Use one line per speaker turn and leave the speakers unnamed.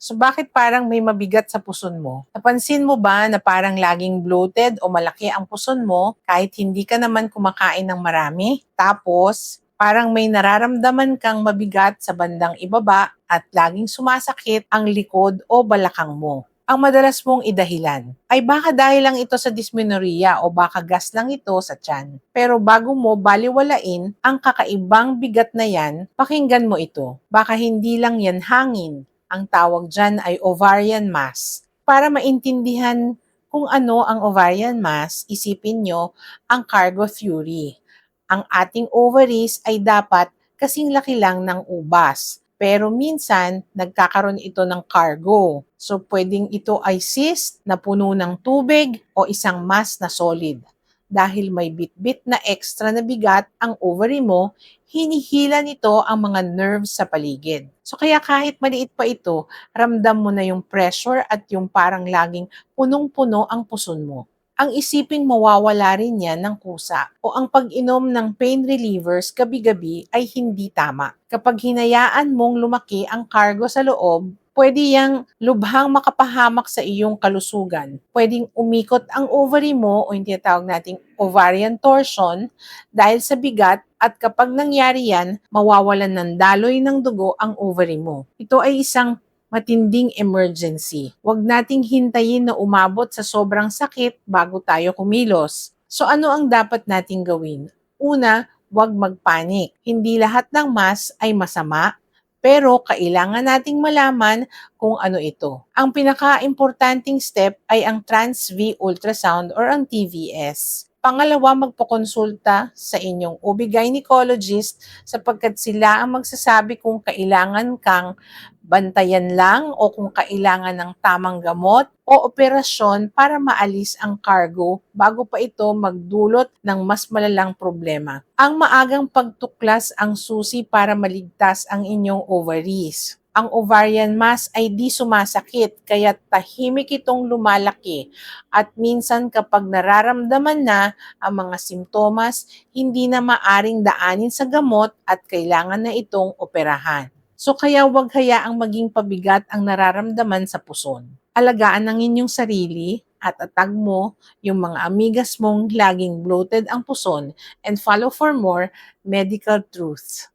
So bakit parang may mabigat sa puson mo? Napansin mo ba na parang laging bloated o malaki ang puson mo kahit hindi ka naman kumakain ng marami? Tapos, parang may nararamdaman kang mabigat sa bandang ibaba at laging sumasakit ang likod o balakang mo. Ang madalas mong idahilan ay baka dahil lang ito sa dysmenorrhea o baka gas lang ito sa tiyan. Pero bago mo baliwalain ang kakaibang bigat na yan, pakinggan mo ito. Baka hindi lang yan hangin. Ang tawag dyan ay ovarian mass. Para maintindihan kung ano ang ovarian mass, isipin nyo ang cargo theory. Ang ating ovaries ay dapat kasing laki lang ng ubas. Pero minsan, nagkakaroon ito ng cargo. So, pwedeng ito ay cyst na puno ng tubig o isang mass na solid. Dahil may bit-bit na extra na bigat ang ovary mo, hinihila nito ang mga nerves sa paligid. So, kaya kahit maliit pa ito, ramdam mo na yung pressure at yung parang laging punong-puno ang puson mo. Ang isiping mawawala rin yan ng kusa o ang pag-inom ng pain relievers gabi-gabi ay hindi tama. Kapag hinayaan mong lumaki ang cargo sa loob, pwede yang lubhang makapahamak sa iyong kalusugan. Pwedeng umikot ang ovary mo o yung tinatawag nating ovarian torsion dahil sa bigat at kapag nangyari yan, mawawalan ng daloy ng dugo ang ovary mo. Ito ay isang matinding emergency. Huwag nating hintayin na umabot sa sobrang sakit bago tayo kumilos. So ano ang dapat nating gawin? Una, huwag magpanik. Hindi lahat ng mass ay masama, pero kailangan nating malaman kung ano ito. Ang pinaka-importanting step ay ang Trans-V ultrasound or ang TVS. Pangalawa, magpakonsulta sa inyong OB-gynecologist sapagkat sila ang magsasabi kung kailangan kang bantayan lang o kung kailangan ng tamang gamot o operasyon para maalis ang cargo bago pa ito magdulot ng mas malalang problema. Ang maagang pagtuklas ang susi para maligtas ang inyong ovaries. Ang ovarian mass ay di sumasakit kaya tahimik itong lumalaki at minsan kapag nararamdaman na ang mga simptomas, hindi na maaring daanin sa gamot at kailangan na itong operahan. So kaya huwag hayaang maging pabigat ang nararamdaman sa puson. Alagaan ang inyong sarili at atag mo yung mga amigas mong laging bloated ang puson and follow for more medical truths.